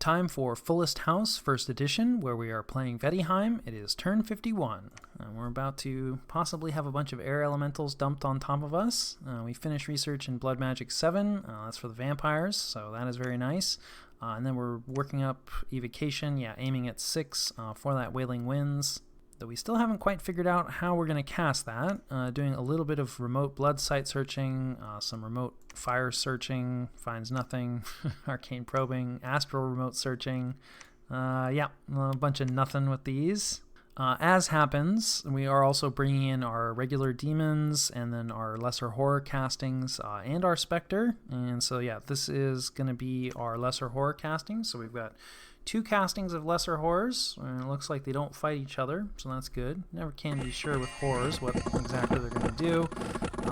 Time for Fullest House, first edition, where we are playing Vaettiheim. It is turn 51, and we're about to possibly have a bunch of air elementals dumped on top of us. We finished research in Blood Magic 7, that's for the vampires, so that is very nice. And then we're working up Evocation, aiming at 6 for that Wailing Winds. Though we still haven't quite figured out how we're going to cast that. Doing a little bit of remote blood site searching, some remote fire searching, finds nothing, arcane probing, astral remote searching. A bunch of nothing with these. As happens, we are also bringing in our regular demons and then our lesser horror castings and our specter. And so this is going to be our lesser horror casting. So we've got 2 castings of lesser horrors, and it looks like they don't fight each other, so that's good. Never can be sure with horrors what exactly they're going to do.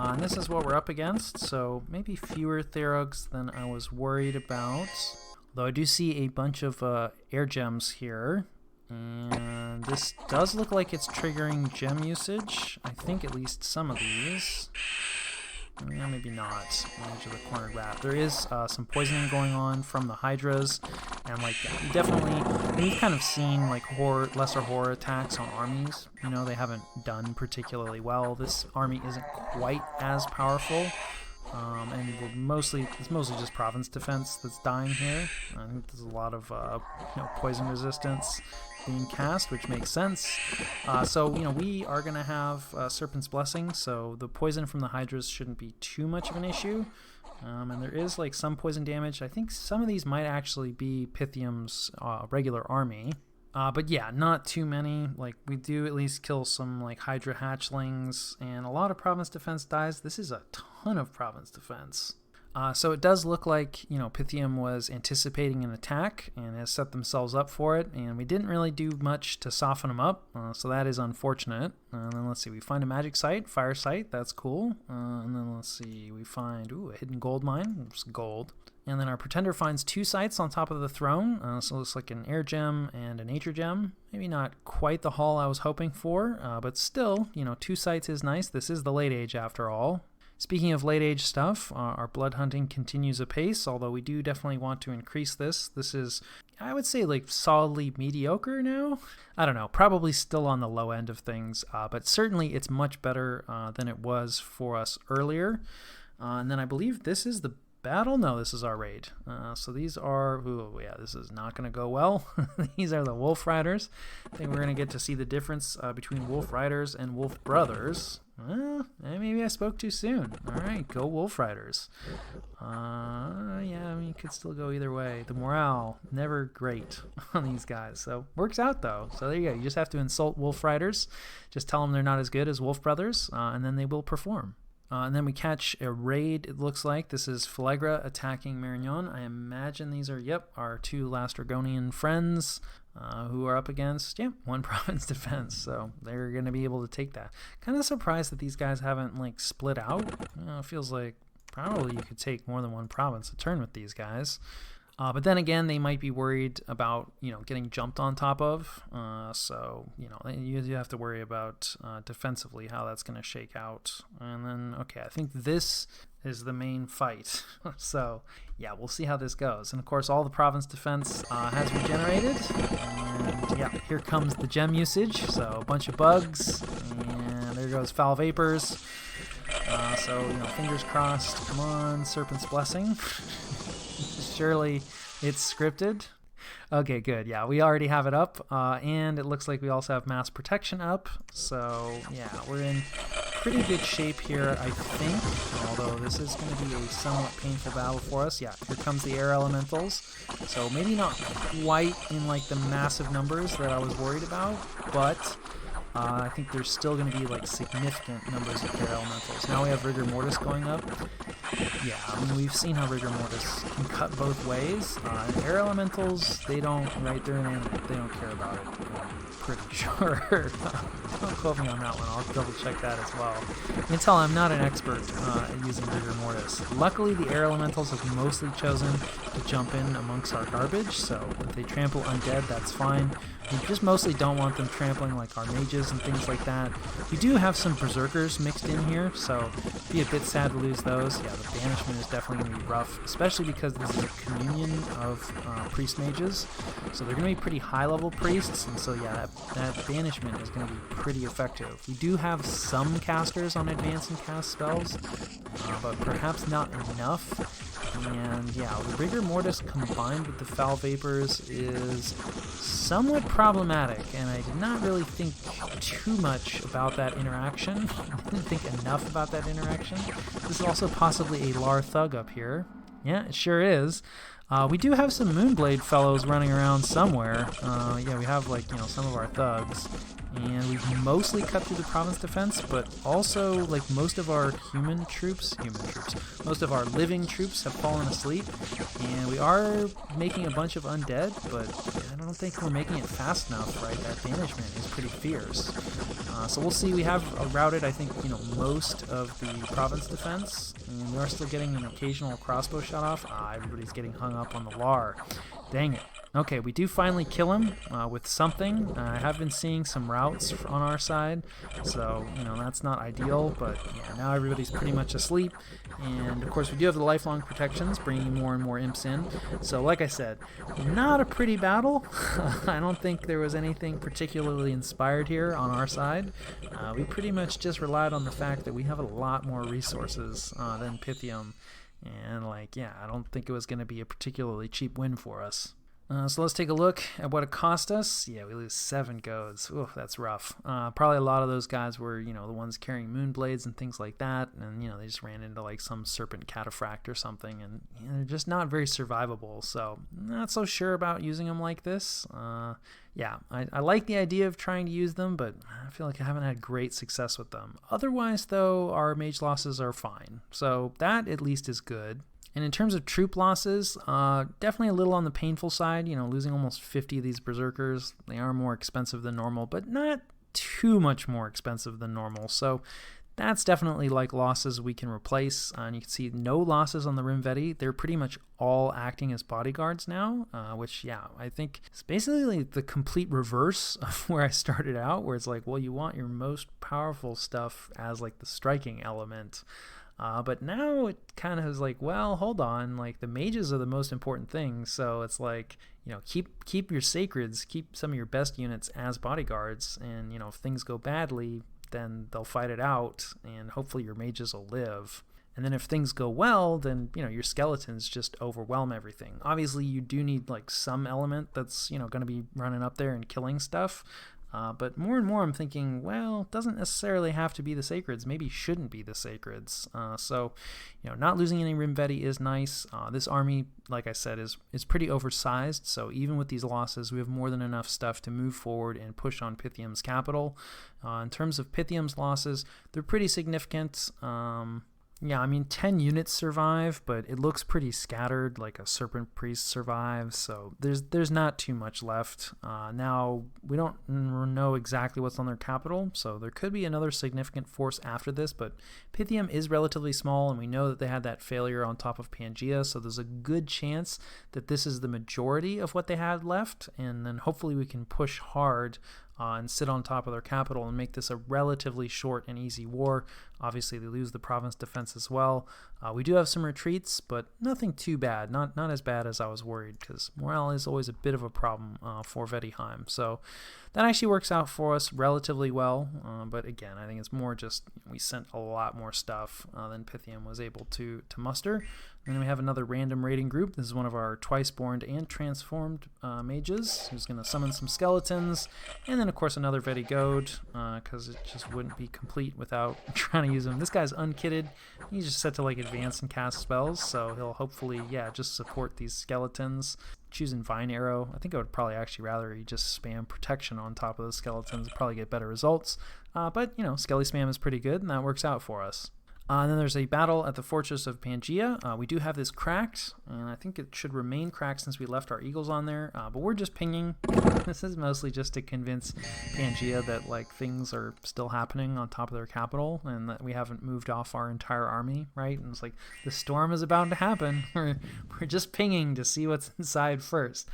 And this is what we're up against, so maybe fewer Therogs than I was worried about. Though I do see a bunch of air gems here, and this does look like it's triggering gem usage. I think at least some of these. Maybe not. Edge of the cornered rat. There is some poisoning going on from the Hydras, and we've kind of seen lesser horror attacks on armies. They haven't done particularly well. This army isn't quite as powerful, and it's mostly just province defense that's dying here. I think there's a lot of poison resistance being cast, which makes sense. So we are going to have Serpent's Blessing, so the poison from the Hydras shouldn't be too much of an issue. And there is some poison damage. I think some of these might actually be Pythium's regular army. But not too many. We do at least kill some Hydra hatchlings, and a lot of province defense dies. This is a ton of province defense. So it does look like, Pythium was anticipating an attack and has set themselves up for it, and we didn't really do much to soften them up, so that is unfortunate. And then let's see, we find a magic site, fire site, that's cool. And then let's see, we find, a hidden gold mine, it's gold. And then our pretender finds 2 sites on top of the throne, so it looks like an air gem and a nature gem. Maybe not quite the haul I was hoping for, but still, 2 sites is nice. This is the late age after all. Speaking of late age stuff, our blood hunting continues apace, although we do definitely want to increase this. This is, I would say, solidly mediocre now. I don't know, probably still on the low end of things, but certainly it's much better than it was for us earlier. And then I believe this is the battle? No, this is our raid. So these are, this is not going to go well. These are the Wolf Riders. I think we're going to get to see the difference between Wolf Riders and Wolf Brothers. Well, maybe I spoke too soon. Alright, go Wolf Riders. It could still go either way. The morale, never great on these guys. So, works out though. So there you go. You just have to insult Wolf Riders. Just tell them they're not as good as Wolf Brothers, and then they will perform. And then we catch a raid, it looks like. This is Phlegra attacking Marignon. I imagine these are, our 2 Lastragonian friends who are up against, 1 province defense. So they're going to be able to take that. Kind of surprised that these guys haven't, split out. It feels like probably you could take more than 1 province a turn with these guys. But then again, they might be worried about, getting jumped on top of. So, you have to worry about defensively how that's going to shake out. And then, I think this is the main fight. So, we'll see how this goes. And of course, all the province defense has regenerated. And here comes the gem usage. So, a bunch of bugs. And there goes foul vapors. Fingers crossed. Come on, Serpent's Blessing. Surely it's scripted. Okay, good. We already have it up, and it looks like we also have mass protection up. So we're in pretty good shape here, I think, although this is going to be a somewhat painful battle for us. Here comes the air elementals. So maybe not quite in the massive numbers that I was worried about, but I think there's still going to be significant numbers of air elementals. Now we have rigor mortis going up. We've seen how rigor mortis can cut both ways. Air elementals, they don't, they're inanimate. They don't care about it. I'm pretty sure. Don't quote me on that one. I'll double check that as well. You can tell I'm not an expert at using Rigor Mortis. Luckily, the air elementals have mostly chosen to jump in amongst our garbage, so if they trample undead, that's fine. We just mostly don't want them trampling like our mages and things like that. We do have some berserkers mixed in here, so it'd be a bit sad to lose those. Yeah, the banishment is definitely going to be rough, especially because this is a communion of priest mages, so they're going to be pretty high-level priests, and so yeah, that banishment is going to be pretty effective. We do have some casters on advance and cast spells, but perhaps not enough. And yeah, the Rigor Mortis combined with the Foul Vapors is somewhat problematic, and I did not really think too much about that interaction. I didn't think enough about that interaction. This is also possibly a Lar Thug up here. Yeah, it sure is. We do have some Moonblade fellows running around somewhere. Yeah, we have like, some of our thugs. And we've mostly cut through the province defense, but also, like, most of our most of our living troops have fallen asleep, and we are making a bunch of undead, but I don't think we're making it fast enough, right? That banishment is pretty fierce. So we'll see. We have routed, I think, most of the province defense, and we are still getting an occasional crossbow shot off. Everybody's getting hung up on the Lar. Dang it. Okay, we do finally kill him with something. I have been seeing some routes on our side, so, that's not ideal, but yeah, now everybody's pretty much asleep, and of course we do have the lifelong protections, bringing more and more imps in, so like I said, not a pretty battle. I don't think there was anything particularly inspired here on our side. We pretty much just relied on the fact that we have a lot more resources than Pythium, and I don't think it was going to be a particularly cheap win for us. So let's take a look at what it cost us. Yeah, we lose 7 goads. Oof, that's rough. Probably a lot of those guys were, the ones carrying moonblades and things like that, and, they just ran into, like, some serpent cataphract or something, and they're just not very survivable, so not so sure about using them like this. Yeah, I like the idea of trying to use them, but I feel like I haven't had great success with them. Otherwise, though, our mage losses are fine, so that at least is good. And in terms of troop losses, definitely a little on the painful side, losing almost 50 of these berserkers. They are more expensive than normal, but not too much more expensive than normal. So that's definitely like losses we can replace. And you can see no losses on the Rimvetti. They're pretty much all acting as bodyguards now, which, yeah, I think is basically the complete reverse of where I started out, where it's like, well, you want your most powerful stuff as like the striking element. But now it kind of is like, well, hold on, like the mages are the most important thing, so it's like, keep your sacreds, keep some of your best units as bodyguards, and, if things go badly, then they'll fight it out, and hopefully your mages will live. And then if things go well, then, your skeletons just overwhelm everything. Obviously, you do need, like, some element that's, going to be running up there and killing stuff. But more and more I'm thinking, well, it doesn't necessarily have to be the sacreds. Maybe shouldn't be the sacreds. So, not losing any Rimvetti is nice. This army, like I said, is pretty oversized. So even with these losses, we have more than enough stuff to move forward and push on Pythium's capital. In terms of Pythium's losses, they're pretty significant. Yeah, 10 units survive, but it looks pretty scattered, like a Serpent Priest survives, so there's not too much left. Now, we don't know exactly what's on their capital, so there could be another significant force after this, but Pythium is relatively small, and we know that they had that failure on top of Pangea, so there's a good chance that this is the majority of what they had left, and then hopefully we can push hard and sit on top of their capital and make this a relatively short and easy war. Obviously, they lose the province defense as well. We do have some retreats, but nothing too bad. Not as bad as I was worried, because morale is always a bit of a problem for Vaettiheim. So that actually works out for us relatively well. But again, I think it's more just we sent a lot more stuff than Pythium was able to muster. And then we have another random raiding group. This is one of our twice-born and transformed mages who's going to summon some skeletons. And then, of course, another Vetti Goad, because it just wouldn't be complete without trying to use him. This guy's unkitted. He's just set to like advance and cast spells, so he'll hopefully, just support these skeletons. Choosing Vine Arrow, I think I would probably actually rather he just spam protection on top of the skeletons and probably get better results. But, Skelly spam is pretty good, and that works out for us. And then there's a battle at the Fortress of Pangaea. We do have this cracked, and I think it should remain cracked since we left our eagles on there, but we're just pinging. This is mostly just to convince Pangaea that like things are still happening on top of their capital and that we haven't moved off our entire army, right? And it's like, the storm is about to happen. We're just pinging to see what's inside first.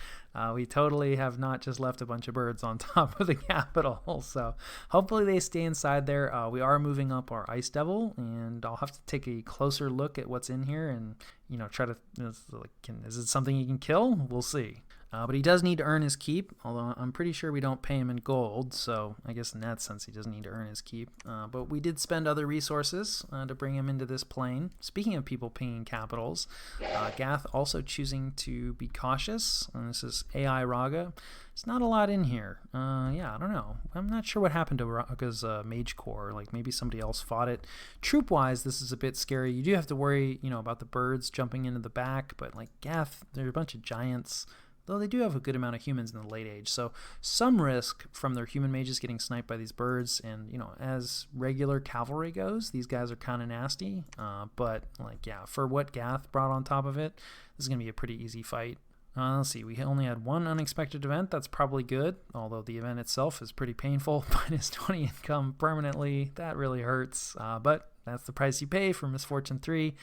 We totally have not just left a bunch of birds on top of the capital, so hopefully they stay inside there. We are moving up our Ice Devil, and I'll have to take a closer look at what's in here and, you know, try to, is it something he can kill? We'll see. But he does need to earn his keep, although I'm pretty sure we don't pay him in gold, so I guess in that sense he doesn't need to earn his keep. But we did spend other resources to bring him into this plane. Speaking of people pinging capitals, Gath also choosing to be cautious, and this is AI Raga. There's not a lot in here. Yeah, I don't know. I'm not sure what happened to Raga's Mage Corps. Like, maybe somebody else fought it. Troop-wise, this is a bit scary. You do have to worry, you know, about the birds jumping into the back, but like Gath, there are a bunch of giants, though they do have a good amount of humans in the late age, so some risk from their human mages getting sniped by these birds. And, you know, as regular cavalry goes, these guys are kind of nasty, but like, yeah, for what Gath brought on top of it, this is gonna be a pretty easy fight. Let's see, we only had one unexpected event. That's probably good, although the event itself is pretty painful. Minus 20 income permanently, that really hurts, but that's the price you pay for Misfortune 3.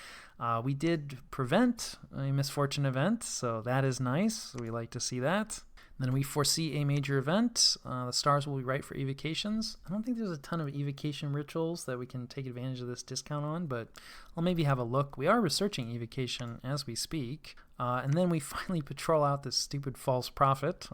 We did prevent a Misfortune event, so that is nice. We like to see that. Then we foresee a major event. The stars will be right for evocations. I don't think there's a ton of evocation rituals that we can take advantage of this discount on, but I'll maybe have a look. We are researching evocation as we speak. And then we finally patrol out this stupid false prophet.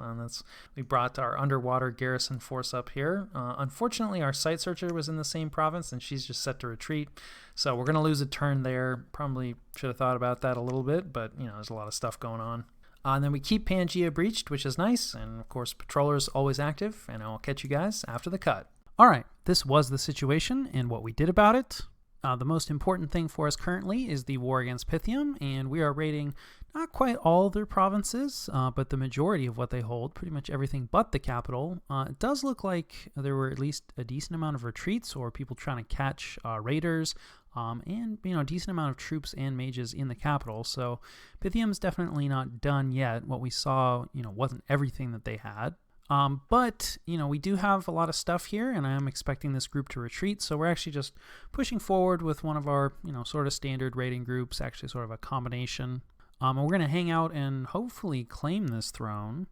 We brought our underwater garrison force up here. Unfortunately, our site searcher was in the same province, and she's just set to retreat. So we're going to lose a turn there. Probably should have thought about that a little bit, but, you know, there's a lot of stuff going on. And then we keep Pangaea breached, which is nice. And, of course, Patroller's always active. And I'll catch you guys after the cut. All right, this was the situation and what we did about it. The most important thing for us currently is the war against Pythium, and we are raiding not quite all their provinces, but the majority of what they hold, pretty much everything but the capital. It does look like there were at least a decent amount of retreats or people trying to catch raiders, and, you know, a decent amount of troops and mages in the capital. So Pythium's definitely not done yet. What we saw, you know, wasn't everything that they had. But, you know, we do have a lot of stuff here, and I am expecting this group to retreat, so we're actually just pushing forward with one of our, you know, sort of standard raiding groups, actually sort of a combination. And we're going to hang out and hopefully claim this throne.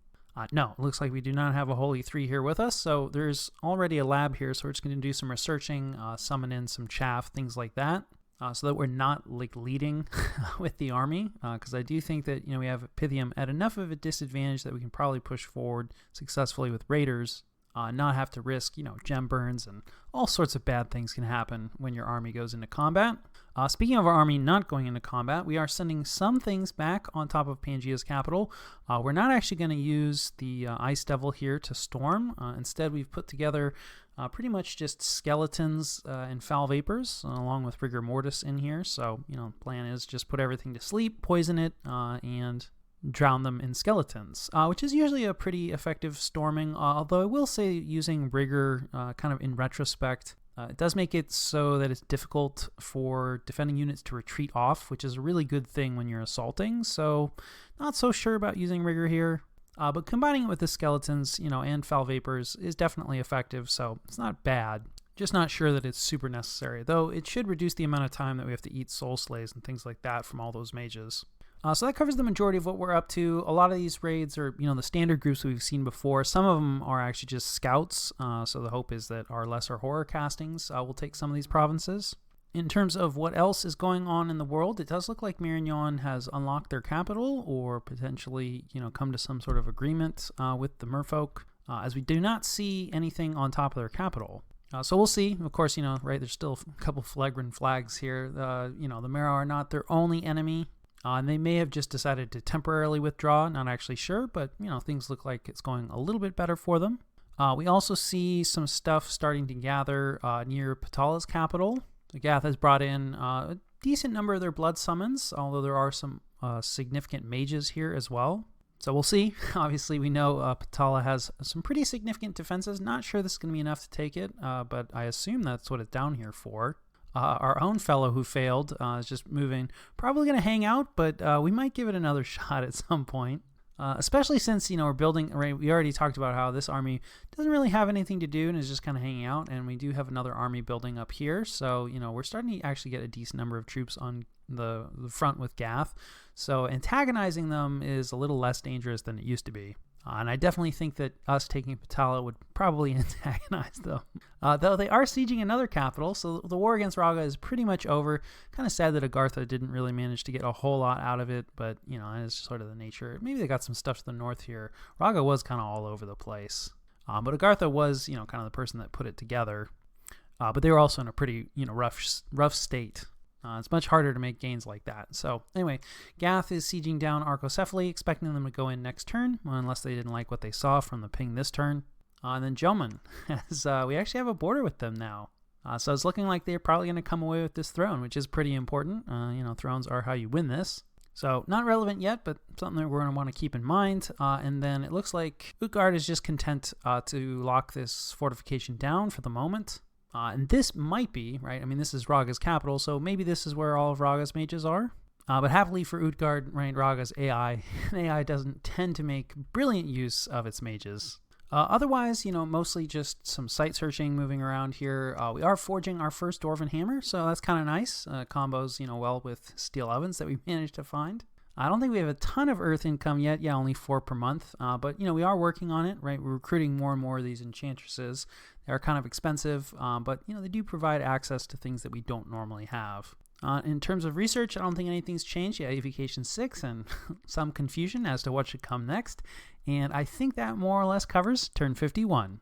No, it looks like we do not have a Holy 3 here with us, so there's already a lab here, so we're just going to do some researching, summon in some chaff, things like that. So that we're not like leading with the army, because I do think that, you know, we have Pythium at enough of a disadvantage that we can probably push forward successfully with raiders, not have to risk, you know, gem burns, and all sorts of bad things can happen when your army goes into combat. Speaking of our army not going into combat, we are sending some things back on top of Pangaea's capital. We're not actually going to use the Ice Devil here to storm. Instead, we've put together pretty much just skeletons and foul vapors, along with rigor mortis in here. So, you know, plan is just put everything to sleep, poison it, and drown them in skeletons, which is usually a pretty effective storming, although I will say using rigor kind of in retrospect, it does make it so that it's difficult for defending units to retreat off, which is a really good thing when you're assaulting. So not so sure about using rigor here. But combining it with the skeletons, you know, and foul vapors is definitely effective, so it's not bad. Just not sure that it's super necessary, though it should reduce the amount of time that we have to eat soul slays and things like that from all those mages. So that covers the majority of what we're up to. A lot of these raids are, you know, the standard groups we've seen before. Some of them are actually just scouts, so the hope is that our lesser horror castings will take some of these provinces. In terms of what else is going on in the world, it does look like Myrignon has unlocked their capital, or potentially, you know, come to some sort of agreement with the merfolk, as we do not see anything on top of their capital. So we'll see. Of course, you know, right, there's still a couple flagrant flags here. You know, the Mero are not their only enemy, and they may have just decided to temporarily withdraw, not actually sure, but, you know, things look like it's going a little bit better for them. We also see some stuff starting to gather near Pythala's capital. Gath has brought in a decent number of their blood summons, although there are some significant mages here as well. So we'll see. Obviously, we know Pythala has some pretty significant defenses. Not sure this is going to be enough to take it, but I assume that's what it's down here for. Our own fellow who failed is just moving. Probably going to hang out, but we might give it another shot at some point. Especially since, we're building, right? We already talked about how this army doesn't really have anything to do and is just kind of hanging out. And we do have another army building up here. So, we're starting to actually get a decent number of troops on the front with Gath. So antagonizing them is a little less dangerous than it used to be. And I definitely think that us taking Patala would probably antagonize them. Though they are sieging another capital, so the war against Raga is pretty much over. Kind of sad that Agartha didn't really manage to get a whole lot out of it, but, it's sort of the nature. Maybe they got some stuff to the north here. Raga was kind of all over the place. But Agartha was, kind of the person that put it together. But they were also in a pretty, rough state. It's much harder to make gains like that. So anyway, Gath is sieging down Arcocephaly, expecting them to go in next turn, unless they didn't like what they saw from the ping this turn. And then Jomon, as we actually have a border with them now. So it's looking like they're probably going to come away with this throne, which is pretty important. Thrones are how you win this. So not relevant yet, but something that we're going to want to keep in mind. And then it looks like Utgard is just content to lock this fortification down for the moment. And this might be, right? I mean, this is Raga's capital, so maybe this is where all of Raga's mages are. But happily for Utgard, right, Raga's AI, AI doesn't tend to make brilliant use of its mages. Otherwise, mostly just some site searching moving around here. We are forging our first Dwarven Hammer, so that's kind of nice. Combos, well with steel ovens that we managed to find. I don't think we have a ton of earth income yet. Yeah, only 4 per month. But, we are working on it, right? We're recruiting more and more of these enchantresses. They are kind of expensive, but, they do provide access to things that we don't normally have. In terms of research, I don't think anything's changed. Yeah, Evocation 6 and some confusion as to what should come next. And I think that more or less covers turn 51.